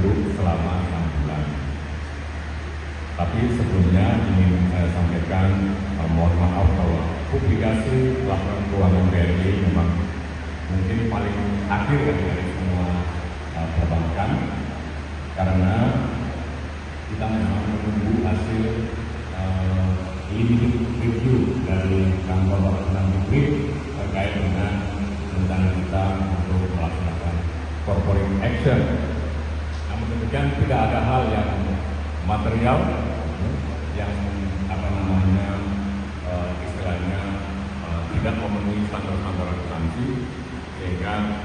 Group selama 6 bulan. Tapi sebelumnya ingin saya sampaikan, mohon maaf bahwa publikasi laporan keuangan BRI memang mungkin paling akhir dari semua perbankan, karena kita memang menunggu hasil limited review dari kantor Perdana Menteri terkait dengan rencana kita untuk melaksanakan corporate action. Namun demikian tidak ada hal yang material yang istilahnya tidak memenuhi standar-standar asuransi, sehingga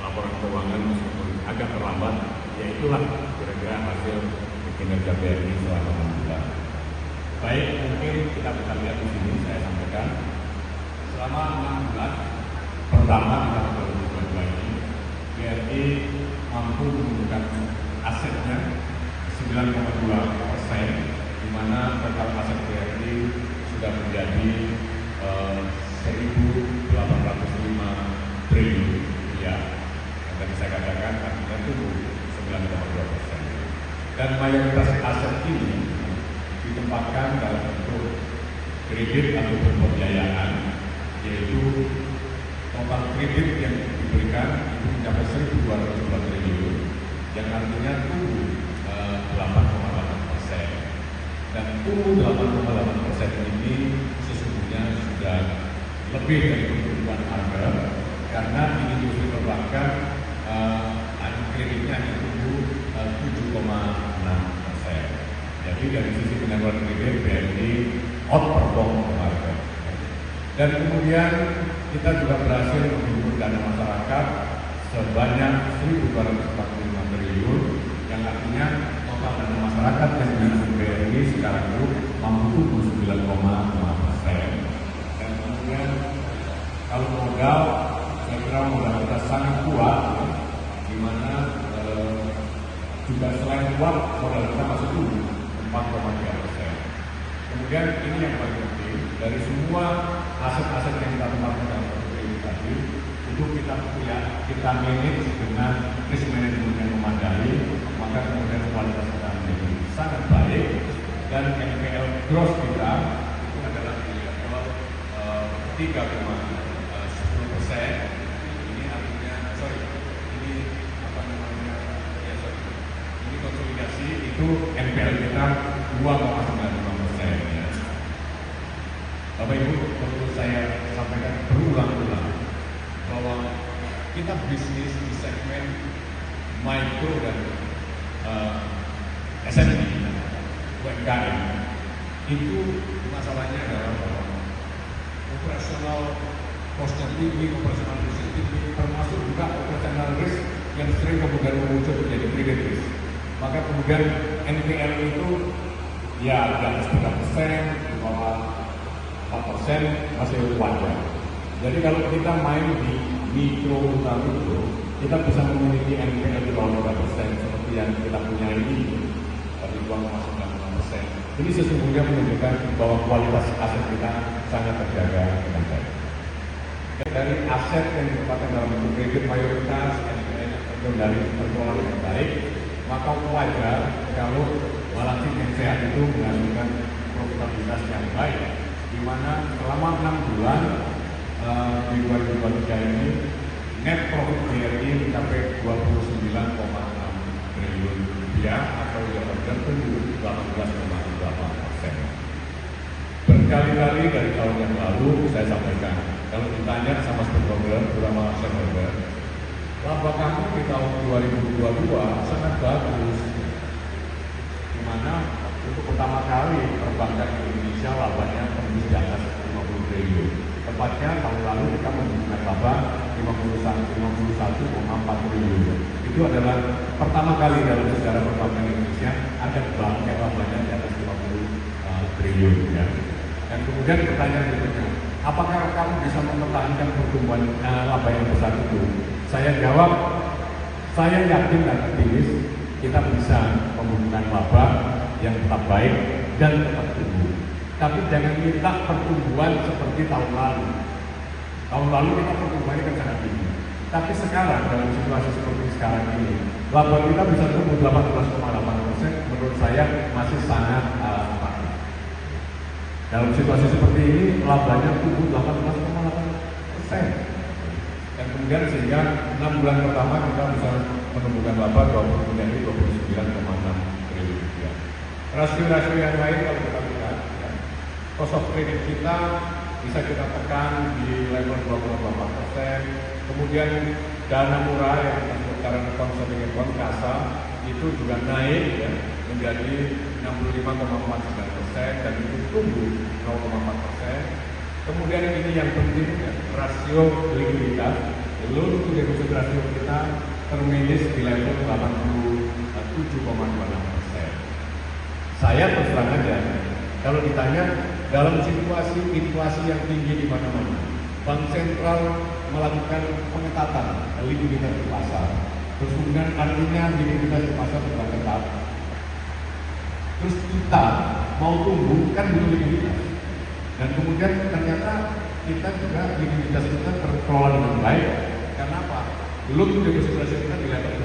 laporan keuangan meskipun agak terlambat, ya itulah kira-kira hasil kinerja BRI selama 6 bulan. Baik, mungkin kita bisa lihat di sini saya sampaikan selama 6 bulan pertama di tahun 2022 ini BRI mampu menunjukkan asetnya 9,2%, di mana total aset BRI sudah menjadi 1.805 triliun rupiah. Yang tadi saya katakan artinya tumbuh 9,2%. Dan mayoritas aset ini ditempatkan dalam bentuk kredit ataupun pembiayaan, yaitu total kredit yang diberikan itu mencapai 1.202 triliun, yang artinya tumbuh 8,8%. Dan tumbuh 8,8% ini sesungguhnya sudah lebih dari pertumbuhan harga, karena di industri perbankan kreditnya hanya tumbuh 7,6%. Jadi dari sisi penyaluran kredit BRI outperform harga. Dan kemudian kita juga berhasil menghimpun dana masyarakat sebanyak 1.245 triliun, yang artinya total dana masyarakat yang dimiliki BRI sekarang itu mampu tumbuh 9,5%. Dan kemudian kalau modal, saya kira modal kita sangat kuat, di mana juga selain kuat, modal kita masih tumbuh 4,3%. Kemudian ini yang paling penting, dari semua aset-aset yang kita tempatkan dalam portfolio ini tadi, itu kita manage dengan risk management yang memadai, maka kemudian kualitas kita menjadi sangat baik, dan NPL gross kita itu adalah di level 3,10%. Ini artinya, ini konsolidasi itu NPL kita 2,95%. Ya. Bapak Ibu, perlu saya sampaikan berulang-ulang bahwa kita bisnis di segmen mikro dan SME, UMKM, itu masalahnya adalah bahwa operasional cost-nya tinggi, operasional risk tinggi, termasuk juga operasional risk yang sering kemudian muncul menjadi credit risk. Maka kemudian NPL itu ya di atas 3%, di bawah 4% masih wajar. Jadi kalau kita main di mikro ultramikro, kita bisa memiliki NPL di bawah 3% seperti yang kita punya ini, di 2,96%. Ini sesungguhnya menunjukkan bahwa kualitas aset kita sangat terjaga dengan baik. Dari aset yang ditempatkan dalam bentuk kredit mayoritas NPL itu dari terkelola dengan baik, maka wajar kalau balance sheet yang sehat itu menghasilkan profitabilitas yang baik, di mana selama 6 bulan di 2023 ini net profit BRI mencapai 29,6 triliun rupiah atau yang tertumbuh 18,8%. Berkali-kali dari tahun yang lalu saya sampaikan, kalau ditanya sama stakeholder, terutama shareholder, laba kamu di tahun 2022 sangat bagus, di mana untuk pertama kali perbankan di Indonesia labanya tembus di atas 50 triliun. Tepatnya tahun lalu kita membukukan laba 51,4 triliun. Itu adalah pertama kali dalam sejarah perbankan Indonesia ada bank yang labanya di atas 50 triliun. Ya. Dan kemudian pertanyaan berikutnya, apakah kamu bisa mempertahankan pertumbuhan laba yang besar itu? Saya jawab, saya yakin dan optimis kita bisa membukukan laba yang tetap baik dan tetap tumbuh. Tapi jangan minta pertumbuhan seperti tahun lalu. Tahun lalu kita pertumbuhannya kan sangat tinggi. Tapi sekarang dalam situasi seperti sekarang ini, laba kita bisa tumbuh 18,8%, menurut saya masih sangat bagus. Dalam situasi seperti ini, labanya tumbuh 18,8%. Dan kemudian sehingga 6 bulan pertama kita bisa menumbuhkan laba menjadi 29,6 triliun rupiah. Rasio-rasio yang lain kalau kita lihat, ya, cost of credit kita bisa kita tekan di level 28%. Kemudian dana murah yang kita sebut current account, saving account, kasa itu juga naik ya, menjadi 65,49% dan itu tumbuh 0,4%. Kemudian ini yang penting ya, rasio likuiditas, loan to deposit rasio kita terminis di level 87,26%. Saya terus terang aja, kalau ditanya dalam situasi inflasi yang tinggi di mana-mana, Bank Sentral melakukan pengetatan likuiditas di pasar. Terus kemudian artinya likuiditas di pasar sudah ketat. Terus kita mau tumbuh kan butuh likuiditas. Dan kemudian ternyata kita juga likuiditas kita terkelola dengan baik. Karena apa? Loan to deposit ratio kita di level 80%.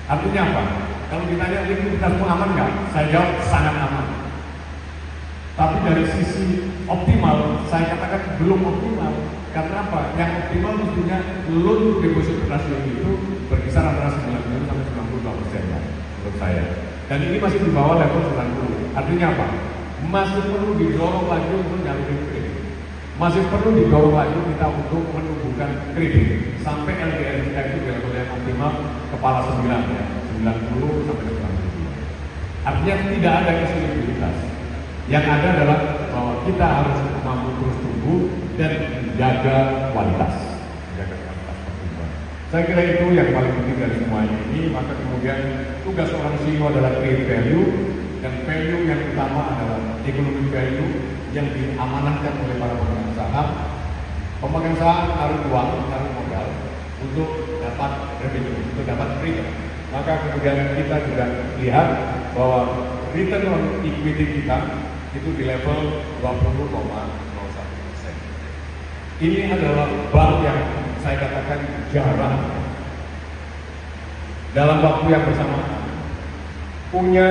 Artinya apa? Kalau ditanya likuiditasmu aman nggak? Saya jawab sangat aman. Tapi dari sisi optimal, saya katakan belum optimal. Karena apa? Yang optimal mestinya loan to deposit ratio itu berkisar antara 90 sampai 92% menurut saya. Dan ini masih di bawah level 90. Artinya apa? Masih perlu didorong lagi untuk nyalurin kredit. Masih perlu didorong lagi kita untuk menumbuhkan kredit sampai LDR kita itu di level yang optimal kepala 9 ya, 90 sampai 92. Artinya tidak ada isu likuiditas. Yang ada adalah bahwa kita harus mampu terus tumbuh dan menjaga kualitas. Pertumbuhan. Saya kira itu yang paling penting dari semua ini. Maka kemudian tugas seorang CEO adalah create value, dan value yang utama adalah economic value yang diamanatkan oleh para pemegang saham. Pemegang saham naruh uang, naruh modal untuk dapat revenue, untuk dapat return. Maka kemudian kita juga lihat bahwa return on equity kita itu di level 20,01%. Ini adalah bank yang saya katakan jarang dalam waktu yang bersamaan punya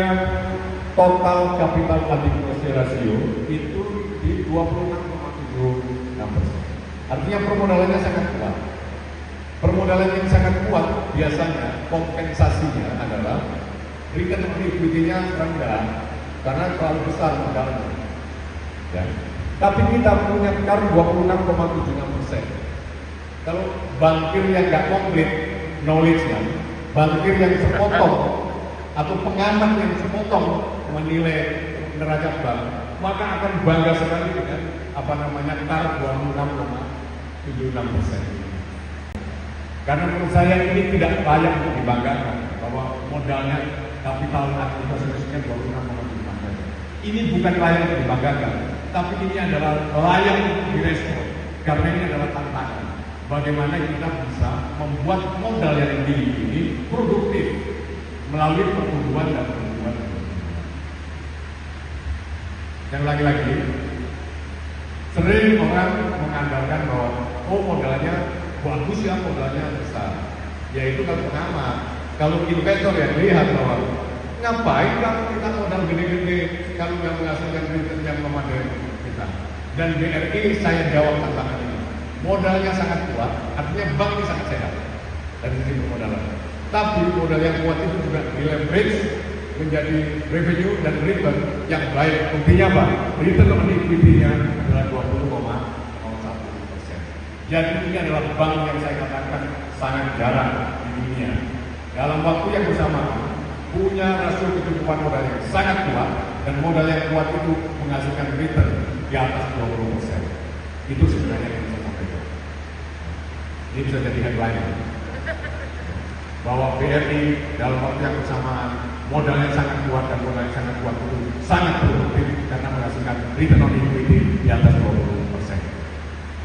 total capital adequacy ratio itu di 26,76%. Artinya permodalannya sangat kuat. Permodalan yang sangat kuat biasanya kompensasinya adalah return on equity-nya rendah karena terlalu besar modalnya. Ya. Tapi kita punya KAR 26,76%. Kalau bankir yang nggak komplit knowledge-nya, bankir yang sepotong atau pengamat yang sepotong menilai neraca bank, maka akan bangga sekali dengan KAR 26,76%. Karena menurut saya ini tidak layak untuk dibanggakan bahwa modalnya kapital akumulasinya 26,76%. Ini bukan layak untuk dibanggakan, tapi ini adalah layak untuk direspon karena ini adalah tantangan. Bagaimana kita bisa membuat modal yang tinggi ini produktif melalui pertumbuhan dan pertumbuhan. Dan lagi-lagi, sering orang mengandalkan bahwa modalnya bagus ya, modalnya besar. Yaitu kalau pengamat, kalau investor yang lihat bahwa ngapain kalau kita modal gede-gede kalau nggak menghasilkan return yang memadai kita. Dan BRI saya jawab tantangan ini. Modalnya sangat kuat, artinya bank ini sangat sehat dari sisi permodalan. Tapi modal yang kuat itu juga di leverage menjadi revenue dan return yang baik. Intinya apa? Return on equity-nya adalah 20,01%. Jadi ini adalah bank yang saya katakan sangat jarang di dunia. Dalam waktu yang bersamaan punya rasio kecukupan modal yang sangat kuat dan modal yang kuat itu menghasilkan return di atas 20%. Itu sebenarnya yang saya sampaikan. Ini bisa jadi headline bahwa BRI dalam waktu yang bersamaan modalnya sangat kuat dan modal yang sangat kuat itu sangat produktif karena menghasilkan return on equity di atas 20%.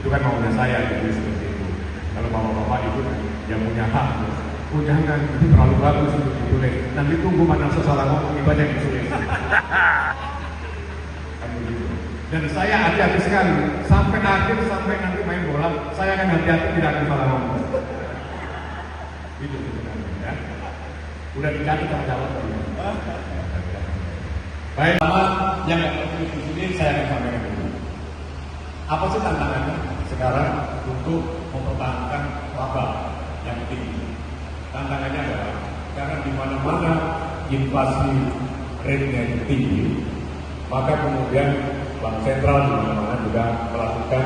Itu kan maunya saya jadi seperti itu. Kalau bapak-bapak itu yang punya hak, jangan itu terlalu bagus untuk ditulis. Nanti tunggu mana salah ngomong itu aja yang ditulis. Kan begitu. Dan saya hati-hati sekali sampai akhir, sampai nanti main bola, saya akan hati-hati tidak akan salah ngomong. Itu. Udah dicatat sama calon belum? Baik, sama yang nggak tertulis di sini saya akan sampaikan dulu. Apa sih tantangannya sekarang untuk mempertahankan laba yang tinggi? Tantangannya adalah karena di mana-mana inflasi rate-nya tinggi, maka kemudian bank sentral di mana-mana juga melakukan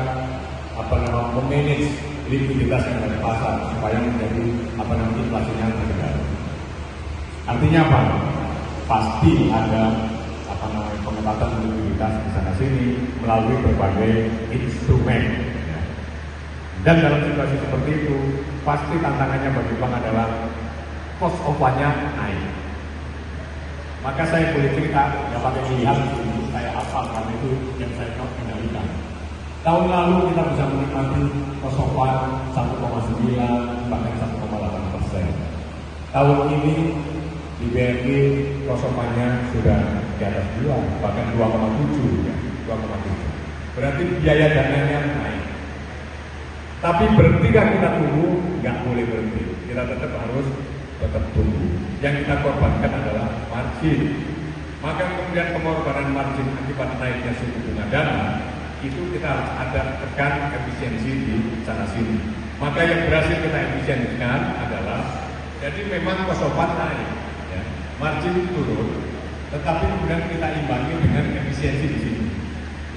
memanage likuiditas yang ada di pasar supaya menjadi inflasinya terkendali. Artinya apa? Pasti ada pengetatan likuiditas di sana sini melalui berbagai instrumen. Dan dalam situasi seperti itu, pasti tantangannya bagi bank adalah cost of fund-nya naik. Maka saya boleh cerita, nggak pakai pilihan, saya hafal karena itu yang saya kendalikan. Tahun lalu kita bisa menikmati cost of fund 1,9 bahkan 1,8%. Tahun ini di BRI cost of fund-nya sudah di atas 2, bahkan 2,7 ya, 2,7. Berarti biaya dananya naik. Tapi berhentikah kita tunggu? Nggak boleh berhenti. Kita harus tetap tunggu. Yang kita korbankan adalah margin. Maka kemudian pengorbanan margin akibat naiknya suku bunga dana itu kita harus ada tekan efisiensi di sana sini. Maka yang berhasil kita efisiensikan adalah jadi memang cost of fund naik, ya, margin turun, tetapi kemudian kita imbangi dengan efisiensi di sini.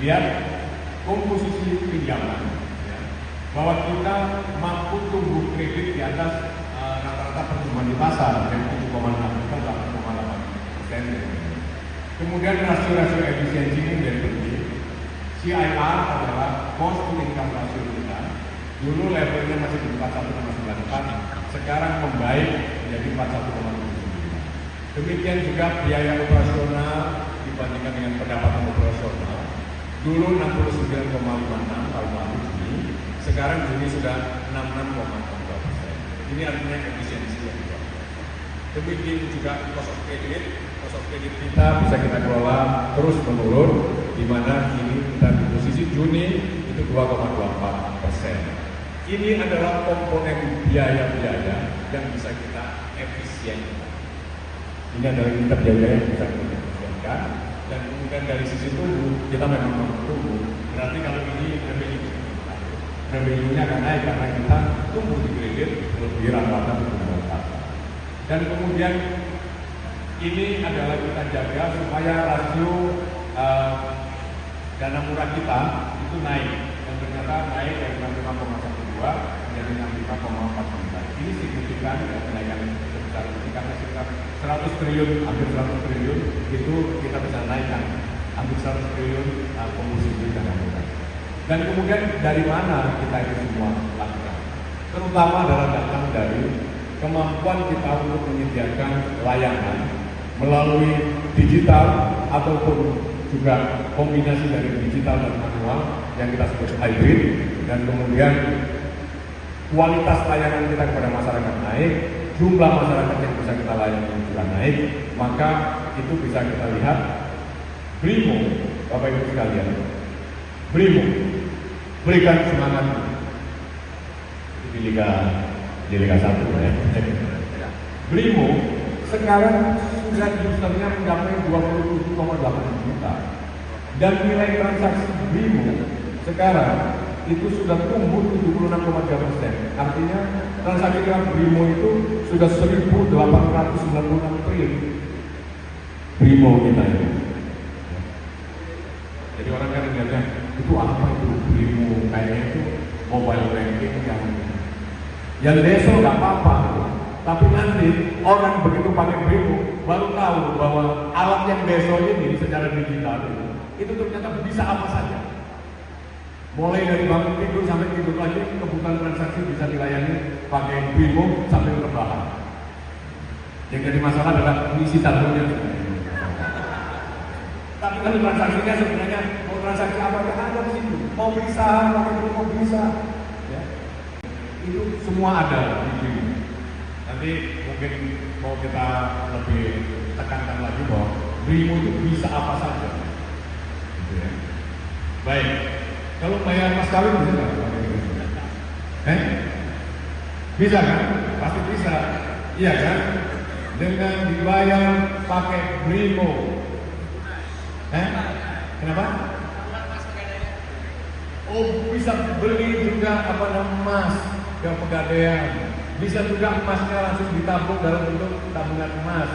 Lihat komposisi pinjaman, ya, bahwa kita mampu tumbuh kredit di atas rata-rata pertumbuhan di pasar yang 7,6 ke 8,8%. Kemudian rasio-rasio efisiensi ini menjadi penting. CIR adalah cost to income ratio kita. Dulu levelnya masih di 41,94, sekarang membaik menjadi 41,79. Demikian juga biaya operasional dibandingkan dengan pendapatan operasional. Dulu 69,56 tahun lalu Juni, sekarang Juni sudah 66,2%. Ini artinya efisiensi yang luar biasa. Demikian juga cost of credit kita bisa kita kelola terus menurun, di mana ini kita di posisi Juni itu 2,24%. Ini adalah komponen biaya-biaya yang bisa kita efisienkan. Ini adalah kita biaya yang bisa kita efisienkan, dan kemudian dari sisi tumbuh kita memang mampu tumbuh. Berarti kalau ini revenue-nya akan naik karena kita tumbuh di kredit lebih rata-rata pertumbuhan pasar. Dan kemudian ini adalah kita jaga supaya rasio dana murah kita itu naik, dan ternyata naik dari 65,12 menjadi 65,49. Ini signifikan ya, kenaikan sebesar ini karena sekitar 100 triliun, hampir 100 triliun itu kita bisa naikkan hampir 100 triliun komposisi dana murah. Dan kemudian dari mana kita itu semua lakukan? Terutama adalah datang dari kemampuan kita untuk menyediakan layanan melalui digital ataupun juga kombinasi dari digital dan manual yang kita sebut hybrid, dan kemudian kualitas layanan kita kepada masyarakat naik, jumlah masyarakat yang bisa kita layani juga naik, maka itu bisa kita lihat BRIMO, Bapak Ibu sekalian, BRIMO berikan semangat di Liga 1 ya. BRIMO sekarang sudah usernya mencapai 27,8 juta, dan nilai transaksi BRIMO sekarang itu sudah tumbuh 76,3%. Artinya transaksi BRIMO itu sudah 1.896 triliun BRIMO kita ini. Jadi orang kan lihatnya itu apa itu BRIMO, kayaknya itu mobile banking yang deso nggak apa-apa. Tapi nanti orang begitu pakai BRIMO baru tahu bahwa alat yang deso ini secara digital itu ternyata bisa apa saja. Mulai dari bangun tidur sampai tidur lagi, kebutuhan transaksi bisa dilayani pakai BRIMO sampai rebahan. Yang jadi masalah adalah mengisi saldonya. Tapi kalau transaksinya sebenarnya mau transaksi apa yang ada di situ, mau beli saham, pakai BRIMO bisa. Ya. Itu semua ada di BRIMO. Nanti mungkin mau kita lebih tekankan lagi bahwa BRIMO itu bisa apa saja. Gitu ya. Baik. Kalau bayar mas kawin bisa nggak? Bisa kan? Pasti bisa. Iya kan? dengan dibayar pakai Brimo. Kenapa? Oh, bisa beli juga emas yang pegadaian. Bisa juga emasnya langsung ditabung dalam bentuk tabungan emas.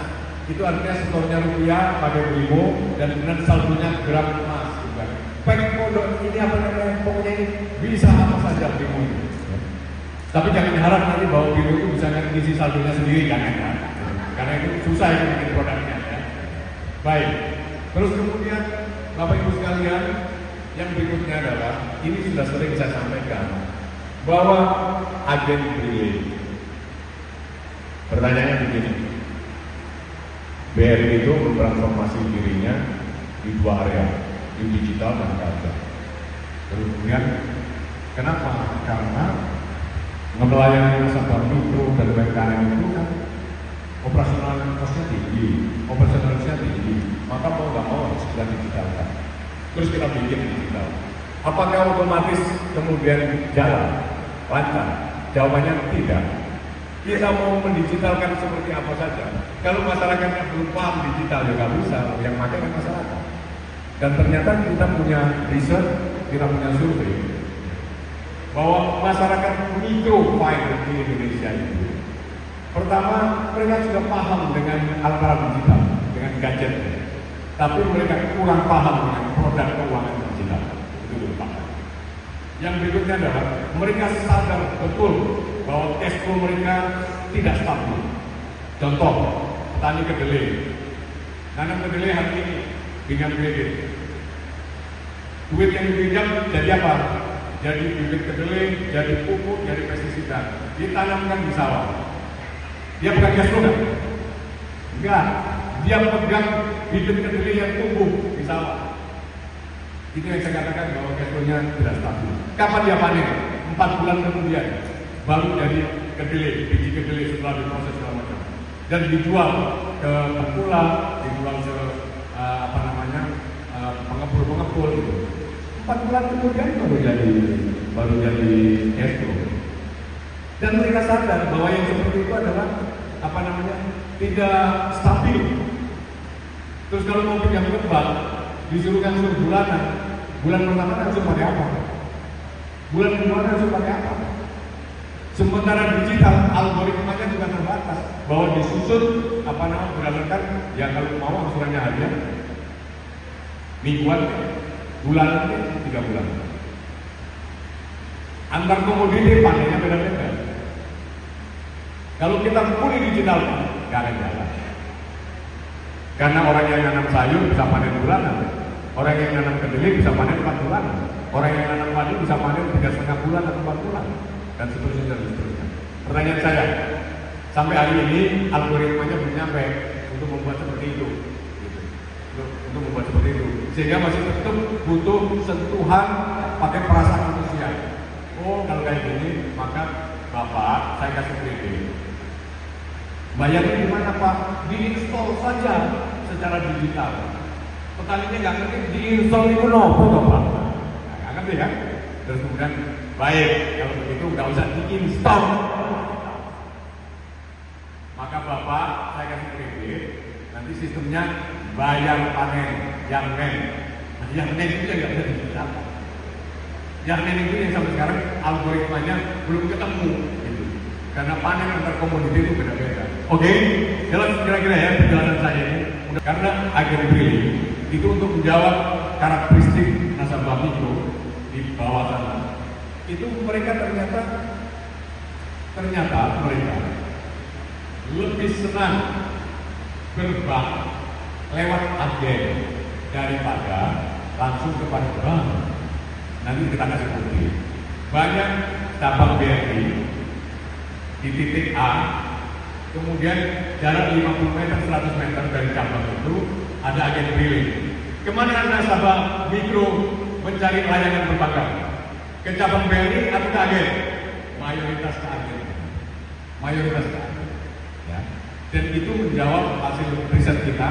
Itu artinya setornya rupiah pakai Brimo dan kemudian saldonya gram emas. Pondok ini apa namanya? Pokoknya ini bisa apa saja Brimo ini. Tapi jangan harap nanti bahwa Brimo itu bisa ngisi saldonya sendiri, jangan ya. Karena itu susah itu bikin produknya ya. Baik. Terus kemudian Bapak Ibu sekalian, yang berikutnya adalah ini sudah sering saya sampaikan bahwa agen BRI. Pertanyaannya begini, BRI itu mentransformasi dirinya di dua area, di digital dan karya. Kemudian kenapa? Karena melayani nasabah mikro dan UMKM itu kan operasional kosnya tinggi, operasionalisnya tinggi, maka mau nggak mau harus kita digitalkan. Terus kita bikin digital. Apakah otomatis kemudian jalan lancar? Jawabannya tidak. Kita mau mendigitalkan seperti apa saja. Kalau masyarakatnya belum paham digital ya nggak bisa. Yang pakai kan masyarakat. Dan ternyata kita punya riset, kita punya survei bahwa masyarakat mikro finance di Indonesia itu pertama, mereka sudah paham dengan alat-alat digital, dengan gadget, tapi mereka kurang paham dengan produk keuangan digital. Itu dulu Pak. Yang berikutnya adalah mereka sadar betul bahwa cash flow mereka tidak stabil. Contoh, petani kedelai, nanam kedelai hari ini dengan kredit. Duit yang dipinjam jadi apa? Jadi bibit kedelai, jadi pupuk, jadi pestisida, ditanamkan di sawah. Dia bukan cash flow kan? Enggak, dia pegang bibit kedelai yang tumbuh di sawah. Itu yang saya katakan bahwa cash flow-nya tidak stabil. Kapan dia panen? 4 bulan kemudian baru jadi kedelai, biji kedelai setelah diproses segala macam. Dan dijual ke pengepul, dijual ke pengepul gitu. 4 bulan kemudian baru jadi cash flow. Dan mereka sadar bahwa yang seperti itu adalah tidak stabil. Terus kalau mau pinjam ke bank, disuruhkan suruh bulanan. Bulan pertama langsung pakai apa? Bulan kedua langsung pakai apa? Sementara digital algoritmanya juga terbatas bahwa disusun berdasarkan ya kalau mau angsurannya harian, mingguan, bulanan 3 bulan. Antar komoditi panennya beda-beda. Kalau kita fully digital, nggak akan jalan. Karena orang yang nanam sayur bisa panen bulanan, orang yang nanam kedelai bisa panen 4 bulan, orang yang nanam padi bisa panen 3,5 bulan atau 4 bulan, dan seterusnya dan seterusnya. Pertanyaan saya, sampai hari ini algoritmanya belum nyampe untuk membuat seperti itu, untuk membuat seperti itu, sehingga masih tetap butuh sentuhan pakai perasaan manusia. Oh, kalau kayak gini, maka Bapak, saya kasih kredit. Bayarnya gimana Pak? Diinstal saja secara digital. Petaninya nggak ngerti, diinstal itu nopo toh Pak? Nggak ngerti ya? Terus kemudian, baik, kalau begitu nggak usah diinstal. Maka Bapak, saya kasih kredit, nanti sistemnya bayar panen, yang men. Nah, yang men itu nggak bisa digital. Yang men itu yang sampai sekarang algoritmanya belum ketemu gitu. Karena panen antar komoditi itu beda-beda. Oke, jelas kira-kira ya perjalanan saya ini. Karena agen BRI itu untuk menjawab karakteristik nasabah mikro di bawah sana. Itu mereka ternyata mereka lebih senang berbank lewat agen daripada langsung kepada bank. Nanti kita kasih bukti. Banyak cabang BRI di titik A, kemudian jarak 50 meter, 100 meter dari cabang itu ada agen BRI. Kemana nasabah mikro mencari layanan perbankan? Ke cabang BRI atau ke agen? Mayoritas ke agen. Mayoritas ke agen. Ya. Dan itu menjawab hasil riset kita.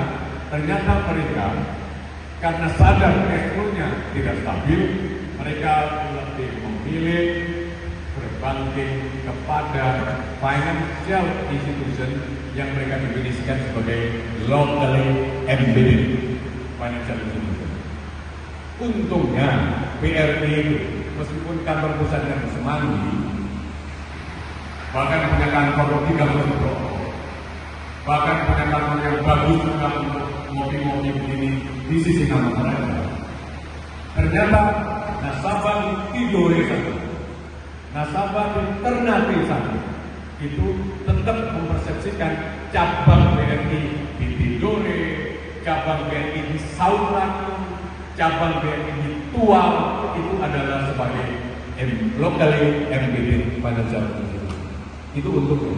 Ternyata mereka karena sadar cash flow-nya tidak stabil, mereka lebih memilih berbank banking kepada financial institution yang mereka definisikan sebagai locally embedded financial institution. Untungnya BRI itu meskipun kantor pusatnya di Semanggi, bahkan punya kantor 30 Pro, bahkan punya kantor yang bagus juga untuk mobil-mobil begini di sisi nama mereka. Ternyata nasabah di Tidore sana, nasabah di Ternate sana, itu tetap mempersepsikan cabang BRI di Tidore, cabang BRI di Saurang, cabang BRI di Tual itu adalah sebagai locally embedded financial institution. Itu untuknya.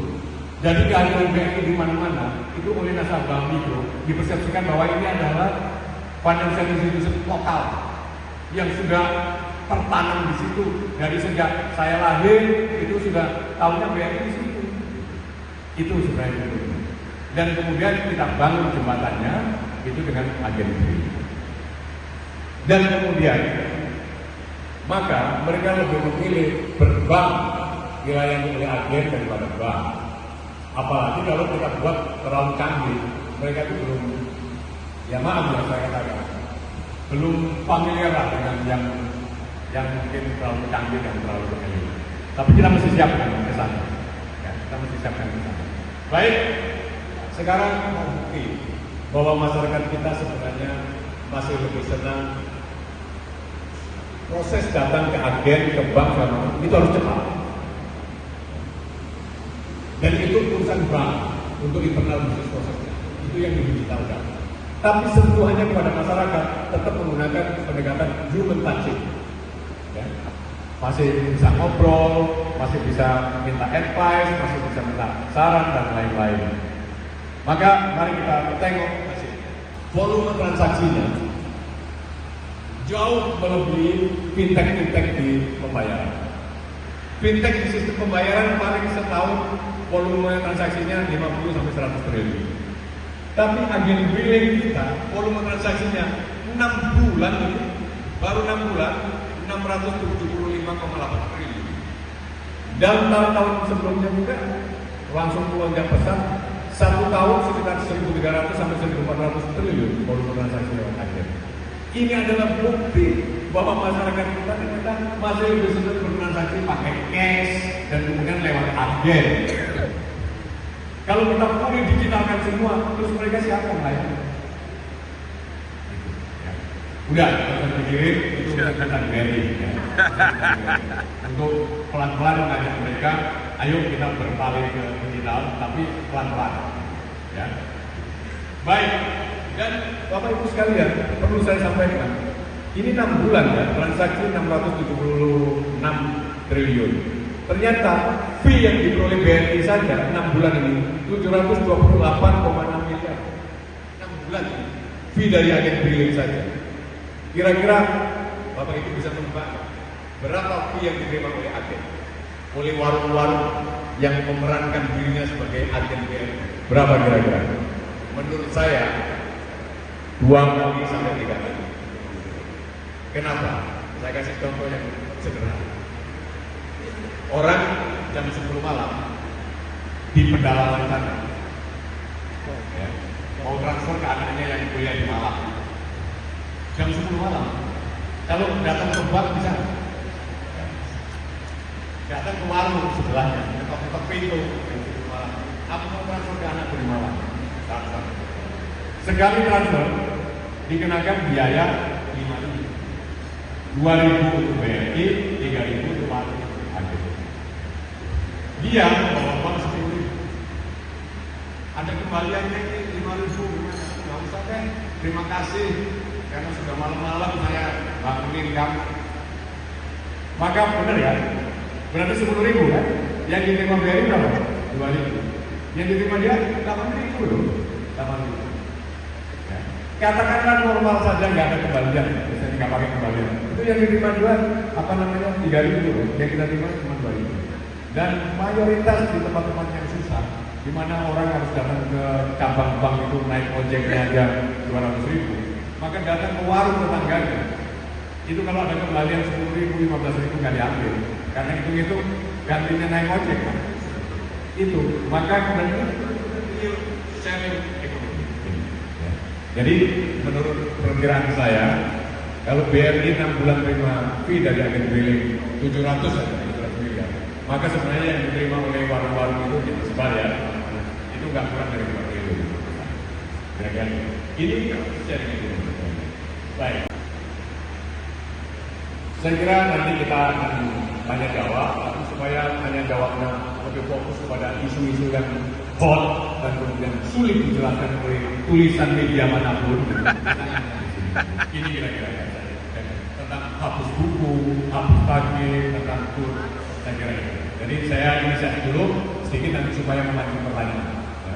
Jadi kehadiran BRI di mana-mana itu oleh nasabah mikro dipersepsikan bahwa ini adalah financial institution lokal yang sudah tertanam di situ dari sejak saya lahir itu sudah tahunya BRI di situ. Itu sebenarnya itu. Dan kemudian kita bangun jembatannya itu dengan agen BRI. Dan kemudian maka mereka lebih memilih berbank dilayani oleh agen daripada bank. Apalagi kalau kita buat terlalu canggih, mereka itu belum, ya maaf ya saya katakan, belum familiar lah dengan yang mungkin terlalu canggih dan terlalu familiar. Tapi kita mesti siapkan ke sana. Ya, kita mesti siapkan ke sana. Baik, sekarang mau bukti bahwa masyarakat kita sebenarnya masih lebih senang proses datang ke agen, ke bank, itu harus cepat. Dan itu urusan bank untuk internal bisnis prosesnya. Itu yang didigitalkan. Tapi sentuhannya kepada masyarakat tetap menggunakan pendekatan human touching. Ya. Masih bisa ngobrol, masih bisa minta advice, masih bisa minta saran dan lain-lain. Maka mari kita tengok volume transaksinya jauh melebihi fintech di pembayaran. Fintech di sistem pembayaran paling setahun volume transaksinya 50 sampai 100 triliun. Tapi agen billing kita volume transaksinya 6 bulan ini, baru 6 bulan 675,8 triliun. Dan tahun-tahun sebelumnya juga langsung melonjak pesat, 1 tahun sekitar 1.300 sampai 1.400 triliun volume transaksi lewat agen. Ini adalah bukti bahwa masyarakat kita ternyata masih lebih senang bertransaksi pakai cash dan kemudian lewat agen. Kalau kita boleh digitalkan semua, terus mereka siapa yang lain? Udah, kita pikirin itu tentang BRI. Ya. Untuk pelan-pelan mengajak mereka, ayo kita berpaling ke digital, tapi pelan-pelan. Ya. Baik. Dan Bapak Ibu sekalian, perlu saya sampaikan, ini 6 bulan ya, transaksi 676 triliun. Ternyata fee yang diperoleh BRI saja 6 bulan ini 728,6 miliar. 6 bulan ini, fee dari agen billing saja. Kira-kira Bapak Ibu bisa menebak berapa fee yang diterima oleh agen? Oleh warung-warung yang memerankan dirinya sebagai agen BRI. Berapa kira-kira? Menurut saya 2 kali sampai 3 kali. Kenapa? Saya kasih contoh yang sederhana. Orang jam 10 malam di pedalaman sana, ya, mau transfer ke anaknya yang kuliah di Malang. Jam 10 malam, kalau datang ke bank bisa, datang ke warung sebelahnya, ketok-ketok pintu jam 10 malam. Aku mau transfer ke anakku di Malang. Transfer. Sekali transfer dikenakan biaya 5.000, 2.000 untuk BRI, 3.000 untuk agen. Dia bawa uang 10.000. Ada kembaliannya ini 5.000, nggak usah deh. Terima kasih karena sudah malam-malam saya bangunin kamu. Maka benar ya, berarti 10.000 kan? Yang diterima BRI berapa? 2.000. Yang diterima dia 8.000 loh, 8.000. Katakanlah normal saja nggak ada kembalian, biasanya nggak pakai kembalian. Itu yang diterima juga apa namanya 3.000, yang kita terima cuma 2.000. Dan mayoritas di tempat-tempat yang susah, di mana orang harus datang ke cabang bank itu naik ojeknya aja 200.000, maka datang ke warung tetangganya. Itu kalau ada kembalian 10.000, 15.000 nggak diambil, karena itu gantinya naik ojek kan? Itu, maka kemudian sharing ekonomi. Ya. Jadi menurut perkiraan saya, kalau BRI 6 bulan terima fee dari agen billing 700 miliar, maka sebenarnya yang diterima oleh warung-warung itu kita sebar ya, itu nggak kurang dari 5 triliun. Ya kan? Ini sharing ekonomi. Baik. Saya kira nanti kita akan tanya jawab, tapi supaya tanya jawabnya lebih fokus kepada isu-isu yang hot dan kemudian sulit dijelaskan oleh tulisan media manapun. Ini kira-kira tentang hapus buku, hapus pagi, tentang kur, saya kira. Jadi saya inisiasi dulu sedikit nanti supaya memancing pertanyaan. Ya.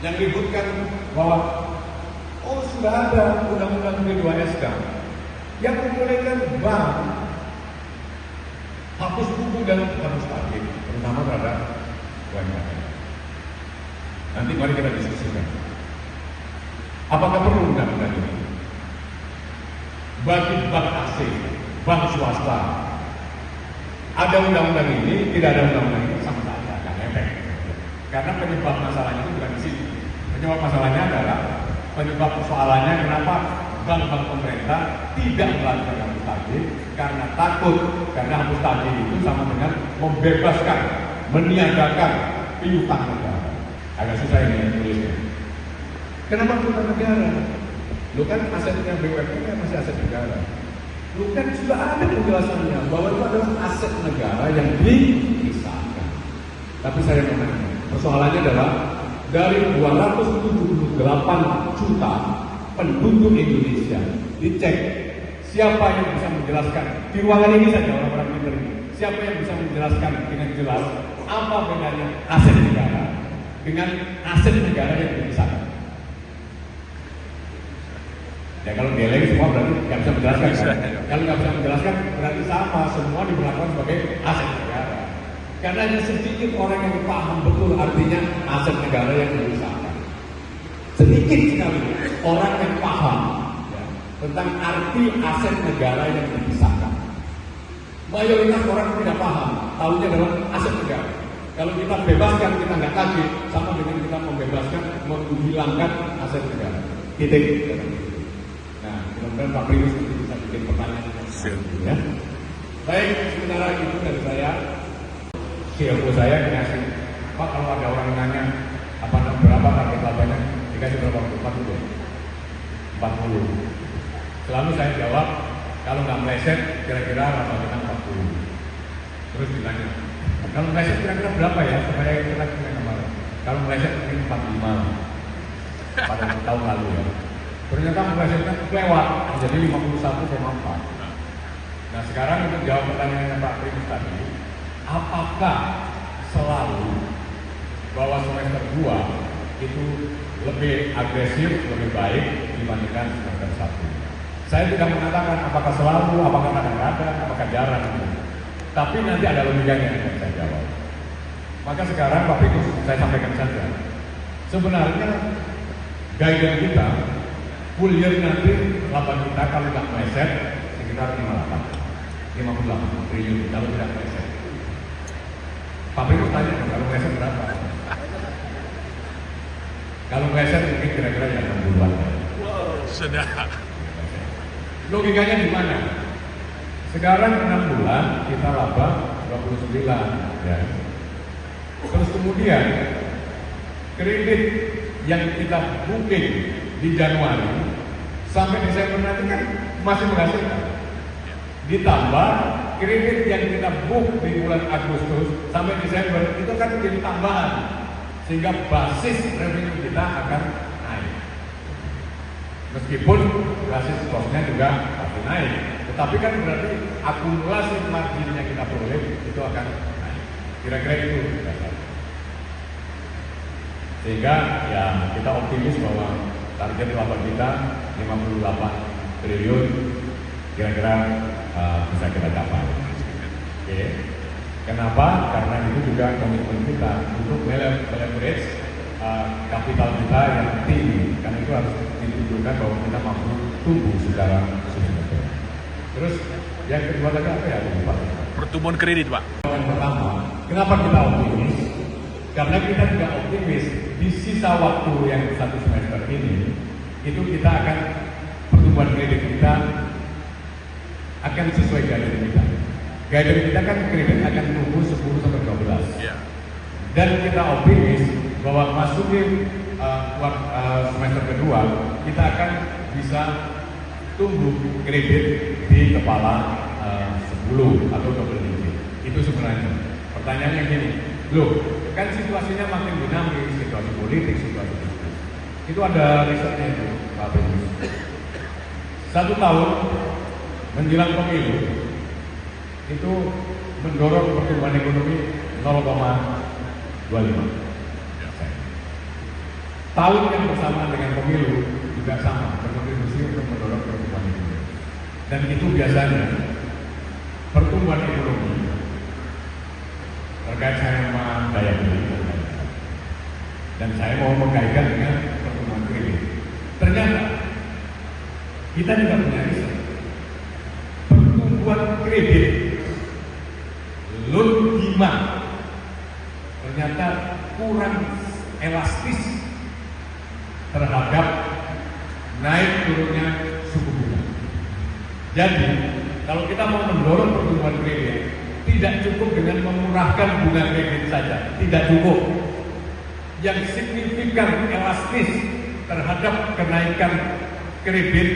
Yang ributkan bahwa sudah ada undang-undang B2SK yang membolehkan bank hapus buku dan hapus pagi, terutama terhadap UMKM. Nanti mari kita diskusikan. Apakah perlu undang-undang ini? Bagi bank asing, bank swasta, ada undang-undang ini, tidak ada undang-undang ini, sama saja akan efek. Karena penyebab masalahnya itu bukan di sini. Penyebab masalahnya adalah penyebab persoalannya kenapa bank-bank pemerintah tidak melakukan hapus tagih karena takut, karena hapus tagih itu sama dengan membebaskan, meniadakan piutang negara. Agak susah ini tulisnya. Kenapa piutang negara? Lu kan asetnya BUMN kan masih aset negara. Lu kan sudah ada penjelasannya bahwa itu adalah aset negara yang dipisahkan. Tapi saya menanya, persoalannya adalah dari 278 juta penduduk Indonesia, dicek siapa yang bisa menjelaskan di ruangan ini saja orang-orang pintar ini, siapa yang bisa menjelaskan dengan jelas apa bedanya aset negara dengan aset negara yang dipisahkan. Ya kalau deleng semua berarti nggak bisa menjelaskan kan? Kalau nggak bisa menjelaskan berarti sama, semua diperlakukan sebagai aset negara. Karena hanya sedikit orang yang paham betul artinya aset negara yang dipisahkan. Sedikit sekali orang yang paham ya, tentang arti aset negara yang dipisahkan. Mayoritas orang tidak paham, tahunya adalah aset negara. Kalau kita bebaskan, kita nggak kaget, sama dengan kita membebaskan, menghilangkan aset negara. Titik. Nah, mudah-mudahan Pak Primus bisa bikin pertanyaan. Ya. Baik, sementara itu dari saya, CFO saya dikasih, Pak kalau ada orang nanya, berapa target labanya, dikasih berapa waktu? 40. Selalu saya jawab, kalau nggak meleset, kira-kira laba kita 40. Terus ditanya, kalau meleset kira-kira berapa ya, supaya kita kemarin. Kalau meleset mungkin 45 pada tahun lalu ya. Ternyata melesetnya lewat, jadi 51,4. Nah sekarang untuk jawab pertanyaannya Pak Primus tadi, apakah selalu bahwa semester 2 itu lebih agresif, lebih baik dibandingkan semester 1? Saya tidak mengatakan apakah selalu, apakah kadang-kadang, apakah jarang. Tapi nanti ada logikanya yang saya jawab. Maka sekarang Pak Primus saya sampaikan saja. Sebenarnya guidance kita full year nanti laba kita kalau tidak meleset sekitar 58 triliun kalau tidak meleset. Pak Primus tanya kalau meleset berapa? Kalau meleset mungkin kira-kira ya 60-an. Wow, sudah. Logikanya di mana? Sekarang 6 bulan kita laba 29 ya. Terus kemudian kredit yang kita booking di Januari sampai Desember nanti kan masih menghasilkan. Ditambah kredit yang kita book di bulan Agustus sampai Desember itu kan menjadi tambahan sehingga basis revenue kita akan naik. Meskipun basis costnya juga pasti naik, tetapi kan berarti akumulasi marginnya kita peroleh itu akan naik. Kira-kira itu. Sehingga ya kita optimis bahwa target laba kita 58 triliun kira-kira bisa kita capai. Oke. Kenapa? Karena itu juga komitmen kita untuk leverage kapital kita yang tinggi. Karena itu harus ditunjukkan bahwa kita mampu tumbuh secara sustainable. Terus yang kedua tadi apa ya? Lupa. pertumbuhan kredit, Pak? Yang pertama, kenapa kita optimis? Karena kita juga optimis di sisa waktu yang 1 semester ini, itu kita akan pertumbuhan kredit kita akan sesuai guidance kita. Guidance kita kan kredit akan tumbuh 10-12. Ya. Dan kita optimis bahwa masukin semester kedua kita akan bisa tumbuh kredit di kepala 10 atau double digit. Itu sebenarnya. Pertanyaannya gini, loh kan situasinya makin dinamis, situasi politik, situasi bisnis. Itu ada risetnya itu, Pak Beni. 1 tahun menjelang pemilu itu mendorong pertumbuhan ekonomi 0,25%. Tahun yang bersamaan dengan pemilu juga sama, berkontribusi untuk mendorong pertumbuhan ekonomi. Dan itu biasanya pertumbuhan ekonomi terkait sama daya beli. Dan saya mau mengkaitkan dengan pertumbuhan kredit. Ternyata kita juga punya riset. Pertumbuhan kredit loan demand ternyata kurang elastis terhadap naik turunnya suku bunga. Jadi, kalau kita mau mendorong pertumbuhan kredit, tidak cukup dengan memurahkan bunga kredit saja, tidak cukup. Yang signifikan elastis terhadap kenaikan kredit,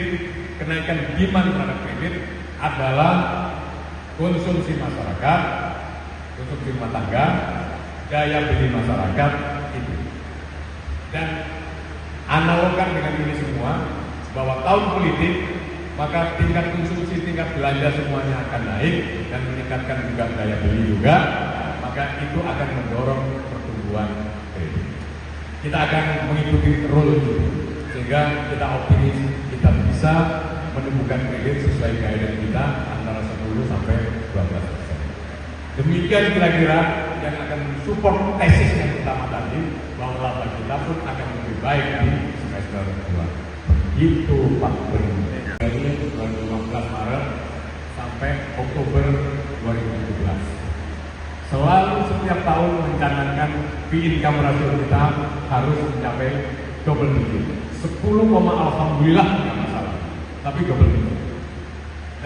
kenaikan demand terhadap kredit adalah konsumsi masyarakat, konsumsi rumah tangga, daya beli masyarakat itu. Dan analogkan dengan ini semua, bahwa tahun politik, maka tingkat konsumsi, tingkat belanja semuanya akan naik dan meningkatkan juga daya beli juga, maka itu akan mendorong pertumbuhan kredit. Kita akan mengikuti rule itu, sehingga kita optimis kita bisa menemukan kredit sesuai guidance kita antara 10 sampai 12%. Demikian kira-kira yang akan support tesis yang pertama tadi, bahwa laba kita pun akan lebih baik di semester 2. Begitu Pak Beni. Dari 2015 Maret sampai Oktober 2017. Selalu setiap tahun mencanangkan fee income ratio kita harus mencapai double digit. 10, alhamdulillah tidak masalah, tapi double digit.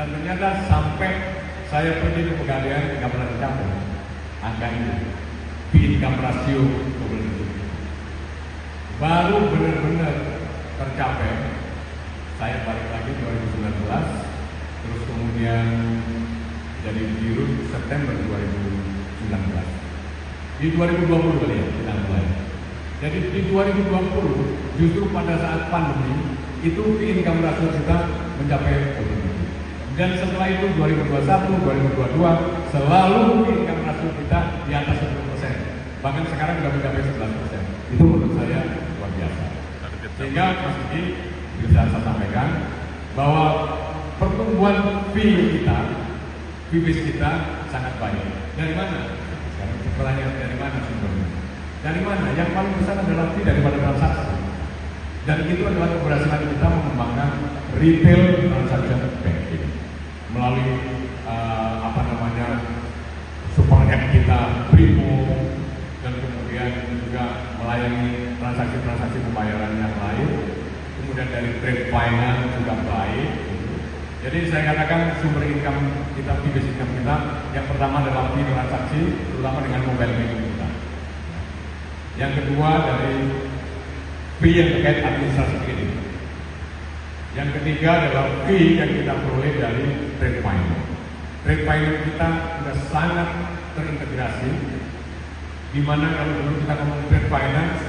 Dan ternyata sampai saya pergi ke Pegadaian tidak pernah tercapai angka ini, fee income ratio double digit. Baru benar-benar tercapai saya balik lagi 2019, terus kemudian jadi biru September 2019. Di 2020 kali ya kita mulai. Jadi di 2020 justru pada saat pandemi itu fee income ratio kita mencapai double digit. Dan setelah itu 2021, 2022 selalu fee income ratio kita di atas 10%. Bahkan sekarang sudah mencapai 11%. Itu menurut saya luar biasa. Sehingga Mas Didi bisa saya sampaikan bahwa pertumbuhan fee base kita sangat baik. Dari mana? Sekarang pertanyaan dari mana sumbernya? Dari mana? Yang paling besar adalah fee daripada transaksi. Dan itu adalah keberhasilan kita mengembangkan retail transaction banking melalui super app kita Primo, dan kemudian juga melayani transaksi-transaksi pembayaran yang lain. Kemudian dari trade finance juga baik. Jadi saya katakan sumber income kita, fee-based income kita, yang pertama adalah fee transaksi, terutama dengan mobile banking kita. Yang kedua dari fee yang terkait administrasi kredit. Yang ketiga adalah fee yang kita peroleh dari trade finance. Trade finance kita sudah sangat terintegrasi, di mana kalau dulu kita ngomong trade finance,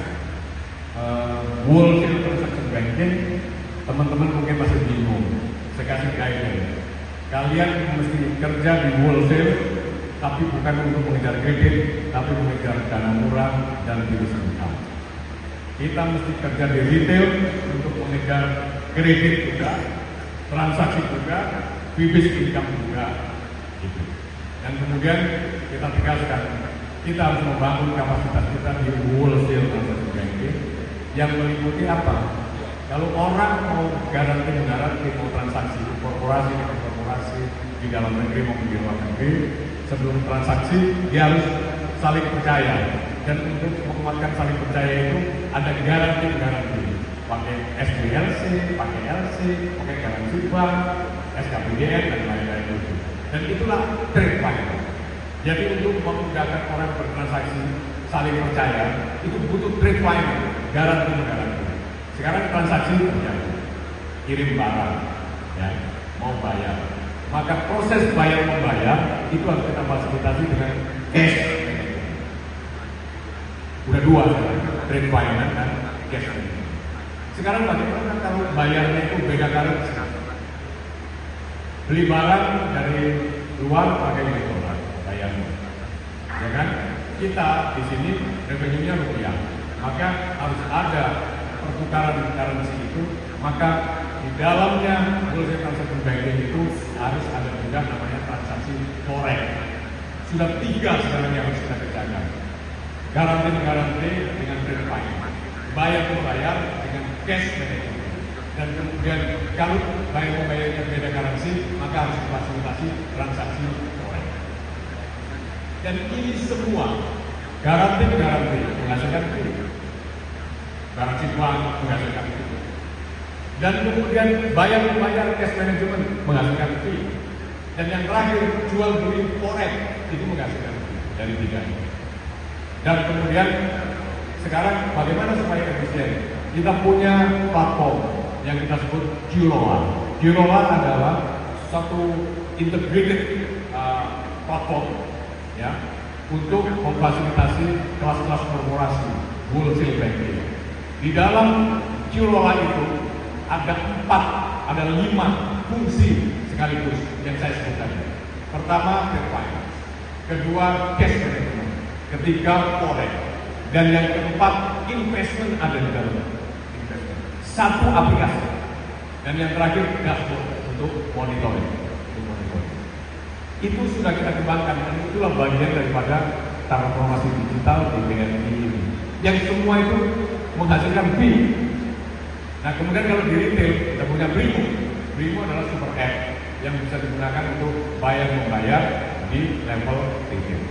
wholesale transaction banking, teman-teman mungkin masih bingung. Saya kasih guideline. Kalian mesti kerja di wholesale, tapi bukan untuk mengejar kredit, tapi mengejar dana murah dan business income. Kita mesti kerja di retail untuk mengejar kredit juga, transaksi juga, business income juga. Gitu. Dan kemudian kita tegaskan, kita harus membangun kapasitas kita di wholesale transaction banking yang meliputi apa? Kalau orang mau garansi negara, mau transaksi korporasi dengan korporasi, di dalam negeri maupun di luar negeri, sebelum transaksi dia harus saling percaya. Dan untuk menguatkan saling percaya itu ada garansi, pakai SBLC, pakai LC, pakai garansi bank, SKPDN dan lain-lain itu. Dan itulah trade finance. Jadi untuk memudahkan orang bertransaksi saling percaya itu butuh trade finance, garansi. Sekarang transaksi terjadi, kirim barang, ya, mau bayar. Maka proses bayar membayar itu harus kita fasilitasi dengan cash. Udah dua sekarang, trade finance dan cash. Sekarang bagaimana kalau bayarnya itu beda currency? Beli barang dari luar pakai dolar, bayarnya, ya kan? Kita di sini revenue-nya rupiah, maka harus ada pertukaran currency itu. Maka di dalamnya wholesale transaction banking itu harus ada juga namanya transaksi forex. Sudah 3 sekarang yang harus kita kerjakan. Garansi dengan trade finance, bayar membayar dengan cash management, dan kemudian kalau bayar membayar beda currency maka harus difasilitasi transaksi forex. Dan ini semua garansi menghasilkan fee, garansi bank menghasilkan fee, dan kemudian bayar membayar cash management menghasilkan fee, dan yang terakhir jual beli forex itu menghasilkan fee dari 3 ini. Dan kemudian sekarang bagaimana supaya efisien? Kita punya platform yang kita sebut Qlola. Qlola adalah satu integrated platform, ya, untuk memfasilitasi kelas-kelas korporasi wholesale banking. Di dalam Qlola itu ada 5 fungsi sekaligus yang saya sebut tadi. Pertama, trade finance. Kedua, cash management. Ketiga, forex. Dan yang keempat, investment ada di dalamnya. Satu aplikasi. Dan yang terakhir, dashboard untuk monitoring. Itu sudah kita kembangkan, dan itulah bagian daripada transformasi digital di BNI ini. Yang semua itu menghasilkan fee. Nah, kemudian kalau di retail kita punya Brimo. Brimo adalah super app yang bisa digunakan untuk bayar membayar di level retail.